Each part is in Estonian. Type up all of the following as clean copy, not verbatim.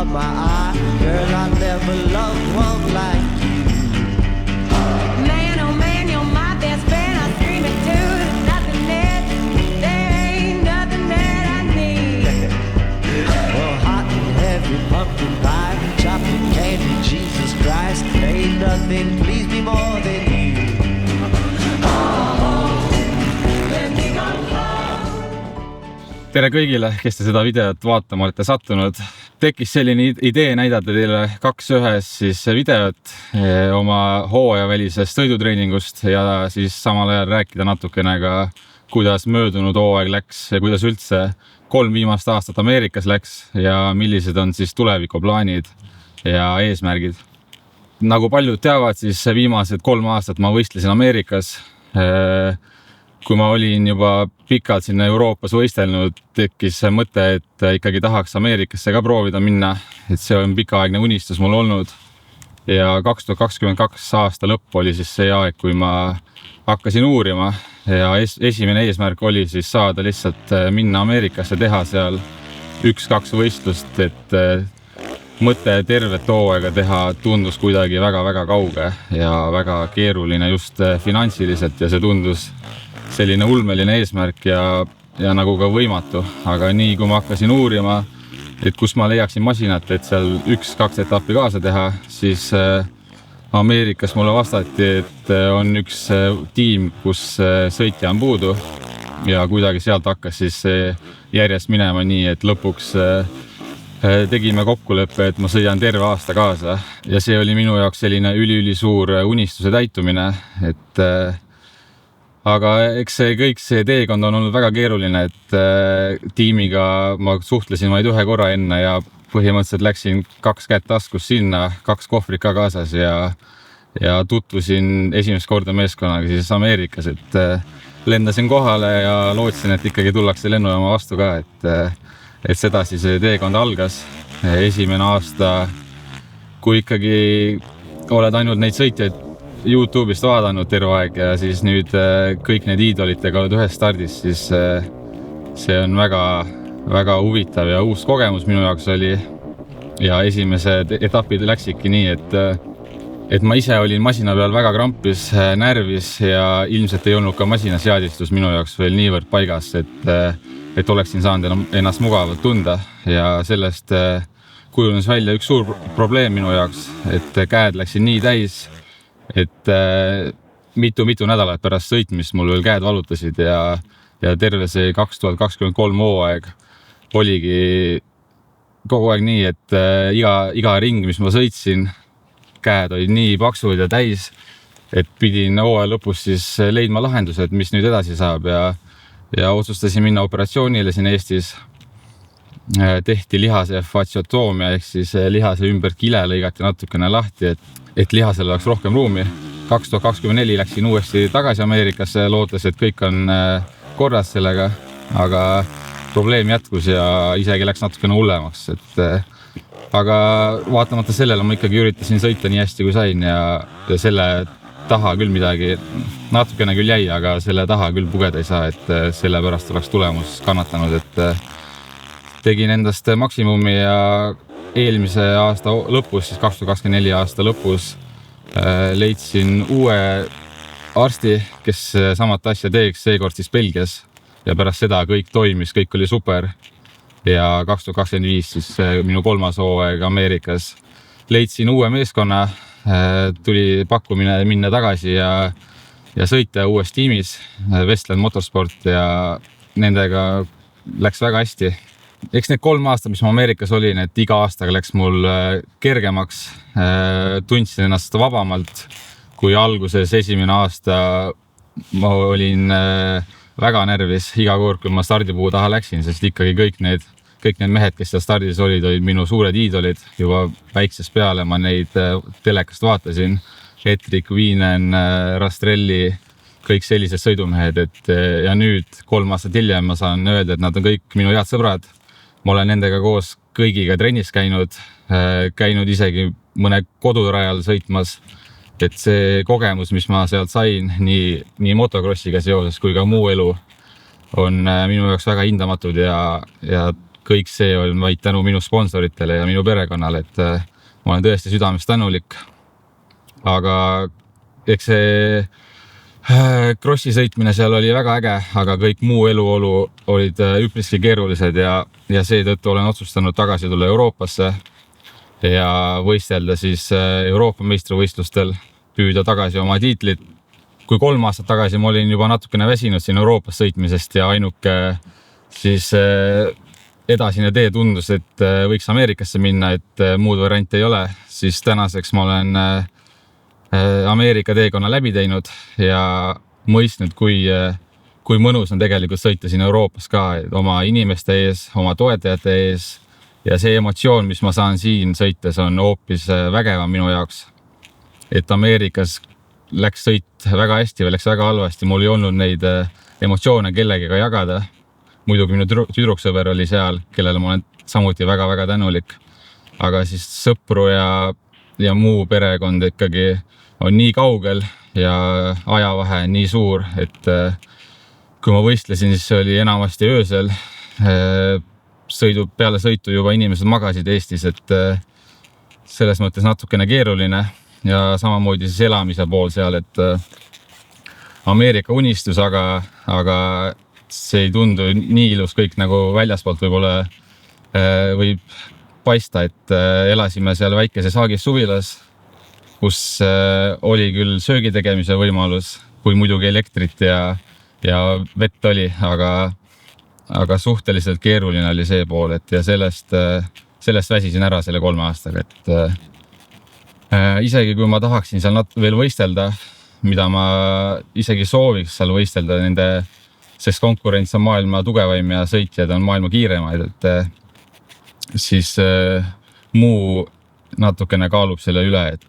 of my eye. Girl, I never loved one like you. Man, oh man, you're my best friend. I scream it too. There's nothing there ain't nothing that I need. Well, hot and heavy pumpkin pie, chocolate candy, Jesus Christ, ain't nothing please me more than you. Tere kõigile, kes te seda videot vaatama olete sattunud. Tekkis selline idee näidata teile 2-1 siis videot oma hooajavälisest sõidutreeningust ja siis samal ajal rääkida natukene ka, kuidas möödunud hooaeg läks ja kuidas üldse 3 viimast aastat Ameerikas läks ja millised on siis tulevikuplaanid ja eesmärgid. Nagu paljud teavad, siis viimased 3 aastat ma võistlesin Ameerikas. Kui ma olin juba pikalt sinna Euroopas võistelnud, tekkis mõte, et ikkagi tahaks Ameerikasse ka proovida minna, et see on pikaaegne unistus mul olnud. Ja 2022 aasta lõpp oli siis see aeg, kui ma hakkasin uurima ja esimene eesmärk oli siis saada lihtsalt minna Ameerikasse, teha seal 1-2 võistlust, et mõte tervet hooaega teha tundus kuidagi väga-väga kauge ja väga keeruline just finantsiliselt ja see tundus selline ulmeline eesmärk ja nagu ka võimatu, aga nii kui ma hakkasin uurima, et kus ma leiaksin masinat, et seal 1-2 etappi kaasa teha, siis Ameerikas mulle vastati, et on üks tiim, kus sõitja on puudu ja kuidagi sealt hakkas siis järjest minema nii, et lõpuks tegime kokkuleppe, et ma sõidan terve aasta kaasa ja see oli minu jaoks selline ülisuur unistuse täitumine, et aga eks see teekond on olnud väga keeruline, et tiimiga ma suhtlesin vaid 1 korra enne ja põhimõtteliselt läksin 2 kätt taskus sinna, 2 kohvrit ka kaasas ja tutvusin esimest korda meeskonnaga siis Ameerikas, et lendasin kohale ja lootsin, et ikkagi tullakse lennujaama vastu ka, et sedasi see teekond algas. Esimene aasta, kui ikkagi oled ainult neid sõitjaid YouTube'ist vaadanud terve aeg ja siis nüüd kõik need iidolitega oled ühes stardis, siis see on väga huvitav ja uus kogemus minu jaoks oli. Ja esimesed etapid läksidki nii, et ma ise olin masina peal väga krampis, närvis ja ilmselt ei olnud ka masina seadistus minu jaoks veel niivõrd paigas, et oleksin saanud ennast mugavalt tunda ja sellest kujunes välja üks suur probleem minu jaoks, et käed läksid nii täis, et mitu nädalat pärast sõitmist mul veel käed valutasid ja terve see 2023 hooaeg oligi kogu aeg nii, et iga ring, mis ma sõitsin, käed olid nii paksud ja täis, et pidin hooaja lõpus siis leidma lahendused, mis nüüd edasi saab ja otsustasin minna operatsioonile siin Eestis. Tehti lihase fassiotoomia ehk siis lihase ümber kile lõigati natukene lahti, et lihasel oleks rohkem ruumi. 2024 läksin uuesti tagasi Ameerikasse, lootes, et kõik on korras sellega, aga probleem jätkus ja isegi läks natukene hullemaks. Aga vaatamata sellele ma ikkagi üritasin sõita nii hästi kui sain ja selle taha küll midagi, natukene küll jäi, aga selle taha küll pugeda ei saa, et selle pärast oleks tulemus kannatanud, et tegin endast maksimumi ja eelmise aasta lõpus, siis 2024 aasta lõpus leidsin uue arsti, kes samat asja teeks, seekord siis Belgias ja pärast seda kõik toimis, kõik oli super ja 2025 siis minu 3. hooaeg Ameerikas leidsin uue meeskonna, tuli pakkumine minna tagasi ja sõita uues tiimis, Westland Motorsport ja nendega läks väga hästi. Eks need 3 aastat, mis ma Ameerikas olin, et iga aastaga läks mul kergemaks, tundsin ennast vabamalt, kui alguses esimene aasta ma olin väga närvis iga kord, kui ma stardipuu taha läksin, sest ikkagi kõik need mehed, kes seal stardis olid minu suured iidolid. Juba väiksest peale ma neid telekast vaatasin. Etrik, Viinen, Rastrelli, kõik sellised sõidumehed. Ja nüüd 3 aastat hiljem ma saan öelda, et nad on kõik minu head sõbrad. Ma olen nendega koos kõigiga trennis käinud isegi mõne kodurajal sõitmas. Et see kogemus, mis ma sealt sain, nii motocrossiga seoses kui ka muu elu, on minu jaoks väga hindamatud ja kõik see on vaid tänu minu sponsoritele ja minu perekonnale, et ma olen tõesti südamest tänulik. Aga eks see krossi sõitmine seal oli väga äge, aga kõik muu eluolu olid üpriski keerulised ja seetõttu olen otsustanud tagasi tulla Euroopasse ja võistelda siis Euroopa meistrivõistlustel, püüda tagasi oma tiitlit. Kui 3 aastat tagasi ma olin juba natukene väsinud siin Euroopas sõitmisest ja ainuke siis edasine tee tundus, et võiks Ameerikasse minna, et muud varianti ei ole, siis tänaseks ma olen Ameerika teekonna läbi teinud ja mõistnud, kui mõnus on tegelikult sõita siin Euroopas ka oma inimeste ees, oma toetajate ees ja see emotsioon, mis ma saan siin sõites, on hoopis vägevam minu jaoks. Et Ameerikas läks sõit väga hästi või läks väga halvasti, mul ei olnud neid emotsioone kellegiga jagada. Muidugi minu tüdruksõber oli seal, kellele ma olen samuti väga-väga tänulik, aga siis sõpru ja muu perekond ikkagi on nii kaugel ja ajavahe nii suur, et kui ma võistlesin, siis see oli enamasti öösel. Peale sõitu juba inimesed magasid Eestis, et selles mõttes natukene keeruline ja samamoodi siis elamise pool seal, et Ameerika unistus, aga see ei tundu nii ilus kõik nagu väljaspoolt võib-olla võib paista, et elasime seal väikese saagis suvilas, kus oli küll söögi tegemise võimalus, kui muidugi elektrit ja vett oli, aga suhteliselt keeruline oli see pool, et ja sellest väsisin ära selle 3 aastaga, et isegi kui ma tahaksin seal veel võistelda, mida ma isegi sooviks seal võistelda sest konkurents on maailma tugevaim ja sõitjad on maailma kiiremaid, et siis muu natukene kaalub selle üle, et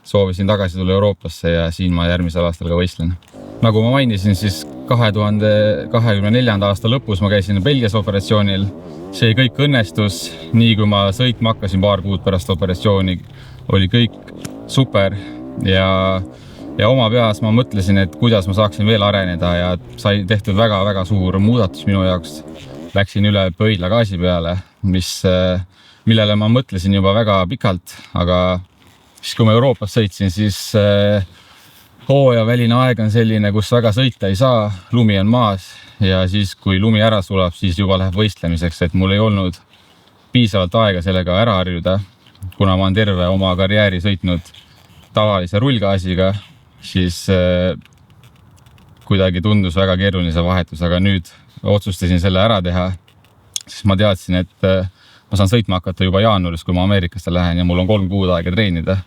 soovisin tagasi tulla Euroopasse ja siin ma järgmisel aastal ka võistlen. Nagu ma mainisin, siis 2024. aasta lõpus ma käisin Belgias operatsioonil. See kõik õnnestus, nii kui ma sõitma hakkasin 2 kuud pärast operatsiooni, oli kõik super ja oma peas ma mõtlesin, et kuidas ma saaksin veel areneda ja sai tehtud väga-väga suur muudatus minu jaoks. Läksin üle pöidlagaasi peale, millele ma mõtlesin juba väga pikalt, aga siis kui ma Euroopas sõitsin, siis hooajaväline aeg on selline, kus väga sõita ei saa, lumi on maas ja siis kui lumi ära sulab, siis juba läheb võistlemiseks, et mul ei olnud piisavalt aega sellega ära harjuda, kuna ma olen terve oma karjääri sõitnud tavalise rullgaasiga, siis kuidagi tundus väga keeruline see vahetus, aga nüüd otsustasin selle ära teha, siis ma teadsin, et ma saan sõitma hakata juba jaanuaris, kui ma Ameerikasse lähen ja mul on 3 kuud aega treenida.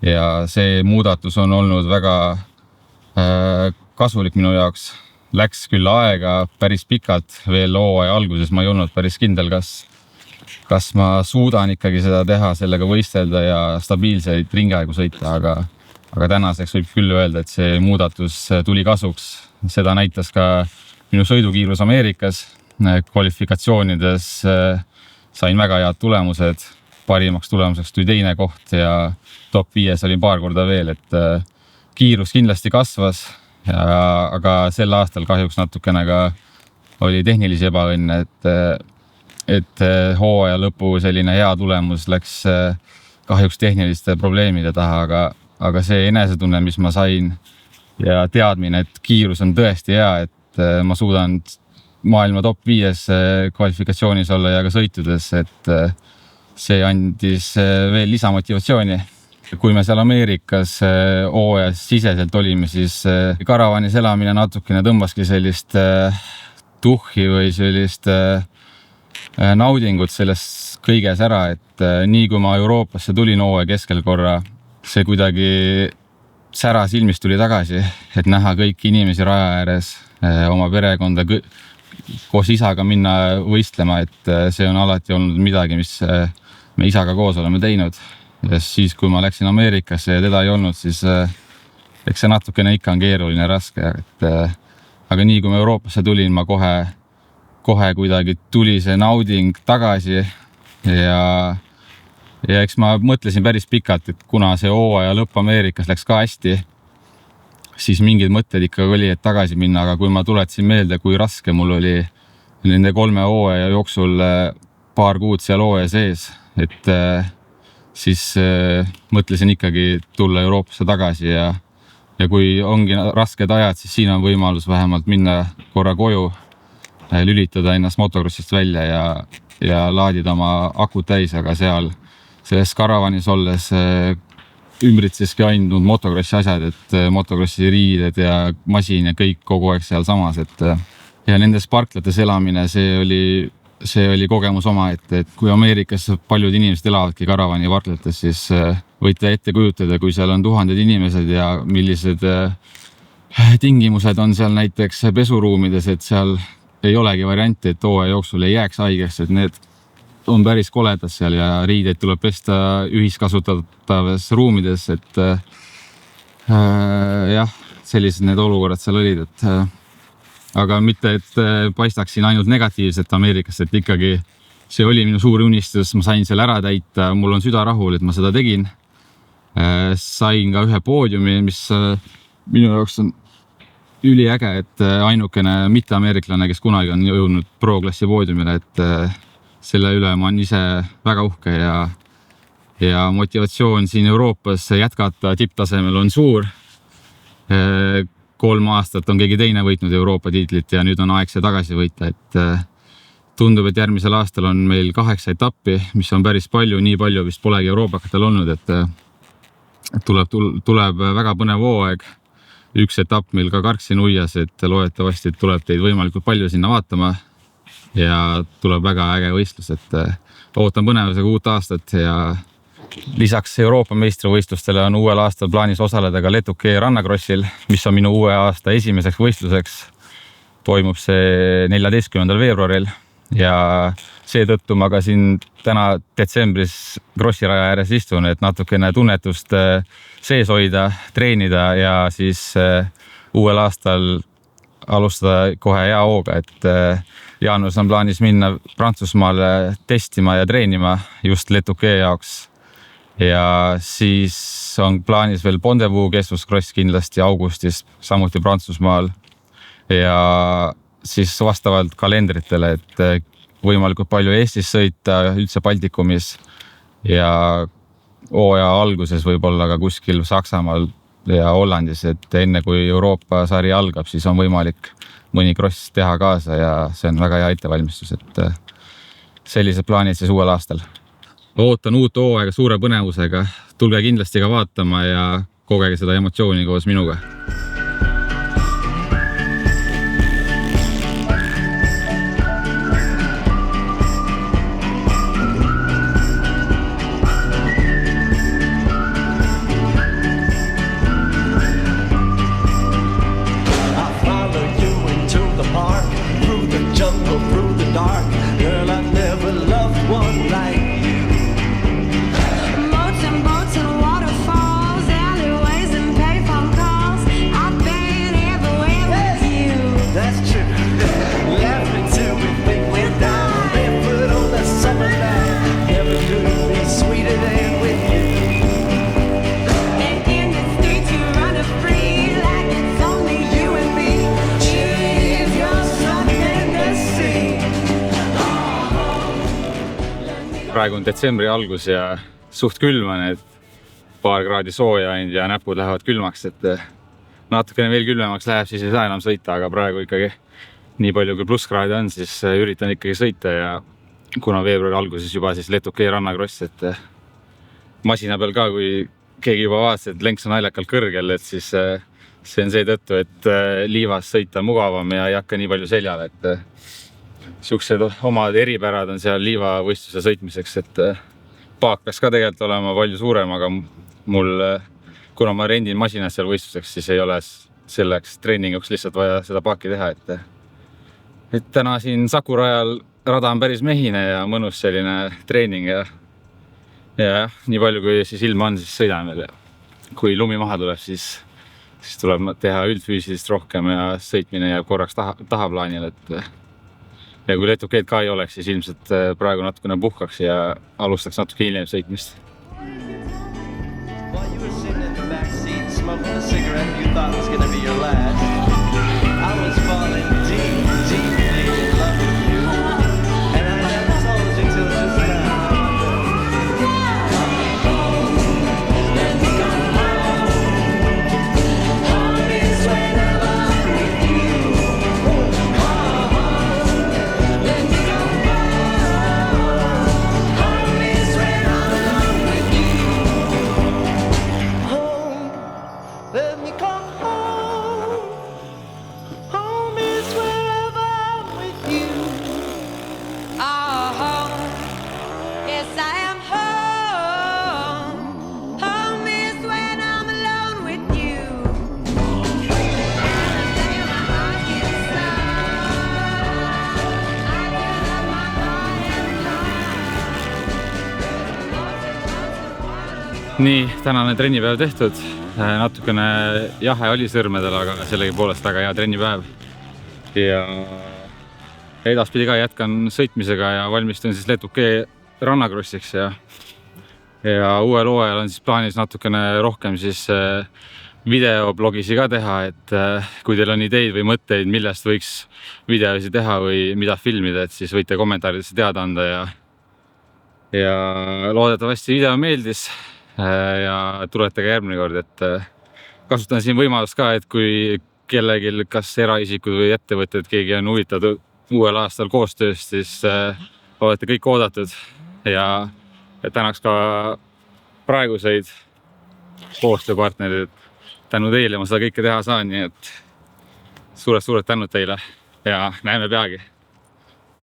Ja see muudatus on olnud väga kasulik minu jaoks. Läks küll aega päris pikalt, veel hooaja alguses ma ei olnud päris kindel, kas ma suudan ikkagi seda teha, sellega võistelda ja stabiilseid ringiaegu sõita, aga tänaseks võib küll öelda, et see muudatus tuli kasuks. Seda näitas ka minu sõidukiirus Ameerikas. Kvalifikatsioonides sain väga head tulemused, parimaks tulemuseks tuli 2. koht ja top 5 olin 2 korda veel, et kiirus kindlasti kasvas, aga sel aastal kahjuks natukene ka oli tehnilisi ebaõnne, et hooaja lõpu selline hea tulemus läks kahjuks tehniliste probleemide taha, aga see enesetunne, mis ma sain ja teadmine, et kiirus on tõesti hea, et ma suudan maailma top 5 kvalifikatsioonis olla ja ka sõitudes, et see andis veel lisamotivatsiooni. Kui me seal Ameerikas hooajas siseselt olime, siis karavanis elamine natukene tõmbaski sellist tuhhi või sellist naudingut selles kõiges ära, et nii kui ma Euroopasse tulin hooaja keskel korra, see kuidagi sära silmist tuli tagasi, et näha kõiki inimesi raja ääres, oma perekonda koos isaga minna võistlema, et see on alati olnud midagi, mis me isaga koos oleme teinud. Ja siis, kui ma läksin Ameerikasse ja teda ei olnud, siis eks see natukene ikka on keeruline raske. Aga nii kui ma Euroopasse tulin, ma kohe kuidagi tuli see nauding tagasi ja eks ma mõtlesin päris pikalt, et kuna see hooaja lõpp Ameerikas läks ka hästi, siis mingid mõtted ikka oli, et tagasi minna, aga kui ma tuletasin meelde, kui raske mul oli nende 3 hooaja jooksul paar kuud seal hooaja sees, et siis mõtlesin ikkagi tulla Euroopasse tagasi ja kui ongi rasked ajad, siis siin on võimalus vähemalt minna korra koju, lülitada ennast motocrossist välja ja laadida oma akud täis, aga seal selles karavanis olles ümbritseski ainult motocrossi asjad, et motocrossi riided ja masin ja kõik kogu aeg seal samas, et ja nendes parklates elamine, see oli kogemus omaette, et kui Ameerikas paljud inimesed elavadki karavani parklates, siis võite ette kujutada, kui seal on tuhanded inimesed ja millised tingimused on seal näiteks pesuruumides, et seal ei olegi varianti, et hooaja jooksul ei jääks haigeks, et need on päris koledad seal ja riideid tuleb pesta ühiskasutatavas ruumides, et jah, sellised need olukorrad seal olid, et aga mitte, et paistaksin ainult negatiivset Ameerikast, et ikkagi see oli minu suur unistus, ma sain selle ära täita, mul on süda rahul, et ma seda tegin. Sain ka ühe poodiumi, mis minu jaoks on üliäge, et ainukene mitte-ameeriklane, kes kunagi on jõudnud pro-klassi poodiumile, et selle üle ma olen ise väga uhke ja motivatsioon siin Euroopas jätkata tipptasemel on suur. 3 aastat on keegi teine võitnud Euroopa tiitlit ja nüüd on aeg see tagasi võita, et tundub, et järgmisel aastal on meil 8 etappi, mis on päris palju, nii palju vist polegi euroopakatel olnud, et tuleb väga põnev hooaeg. Üks etapp meil ka Karksi nuias, et loodetavasti tuleb teid võimalikult palju sinna vaatama ja tuleb väga äge võistlus, et ootan põnevusega uut aastat ja lisaks Euroopa meistrivõistlustele on uuel aastal plaanis osaleda ka Letuke rannakrossil, mis on minu uue aasta esimeseks võistluseks. Toimub see 14. veebruaril ja seetõttu ma ka siin täna detsembris krossiraja ääres istun, et natukene tunnetust sees hoida, treenida ja siis uuel aastal alustada kohe hea hooga, et jaanuaris on plaanis minna Prantsusmaale testima ja treenima just Letuke jaoks. Ja siis on plaanis veel Pondevuu kestvuskross kindlasti augustis, samuti Prantsusmaal ja siis vastavalt kalendritele, et võimalikult palju Eestis sõita, üldse Baltikumis ja hooaja alguses võib-olla ka kuskil Saksamaal ja Hollandis, et enne kui Euroopa sari algab, siis on võimalik mõni kross teha kaasa ja see on väga hea ettevalmistus, et sellised plaanid siis uuel aastal. Ootan uut hooaega suure põnevusega, tulge kindlasti ka vaatama ja kogege seda emotsiooni koos minuga. Praegu on detsembri algus ja suht külm on, et paar kraadi sooja ja näpud lähevad külmaks, et natukene veel külmemaks läheb, siis ei saa enam sõita, aga praegu ikkagi nii palju kui plusskraadi on, siis üritan ikkagi sõita ja kuna veebruari alguses juba siis Letuke rannakross, et masina peal ka, kui keegi juba vaatas, et lenks on naljakalt kõrgel, et siis see on seetõttu, et liivas sõita mugavam ja ei hakka nii palju seljal, et siuksed omad eripärad on seal liivavõistluse sõitmiseks, et paak peaks ka tegelikult olema palju suurem, aga mul, kuna ma rendin masinas seal võistluseks, siis ei ole selleks treeninguks lihtsalt vaja seda paaki teha, et täna siin Saku rajal rada on päris mehine ja mõnus selline treening ja nii palju kui siis ilma on, siis sõidan veel ja kui lumi maha tuleb, siis tuleb teha üldfüüsilist rohkem ja sõitmine jääb korraks tahaplaanil, et ja kui Letukeed ka ei oleks, siis ilmselt praegu natukene puhkaks ja alustaks natuke hiljem sõitmist. While you were sitting in the back seat smoking a cigarette you thought was going to be your last, I was falling deep, deeply in love with you. nii, tänane trennipäev tehtud. Natukene jahe oli sõrmedel, aga sellegipoolest väga hea trennipäev. Ja edaspidi ka jätkan sõitmisega ja valmistun siis Leetukee rannakrossiks ja uuel hooajal on siis plaanis natukene rohkem siis videoblogisi ka teha, et kui teil on ideid või mõtteid, millest võiks videosi teha või mida filmida, et siis võite kommentaaridesse teada anda ja loodetavasti video meeldis ja tulete ka järgmine kord, et kasutan siin võimalust ka, et kui kellelgi, kas eraisikud või ettevõtted, keegi on huvitatud uuel aastal koostööst, siis olete kõik oodatud ja tänaks ka praeguseid koostööpartnerid. Tänu teile ma seda kõike teha saan, nii et suured tänud teile ja näeme peagi.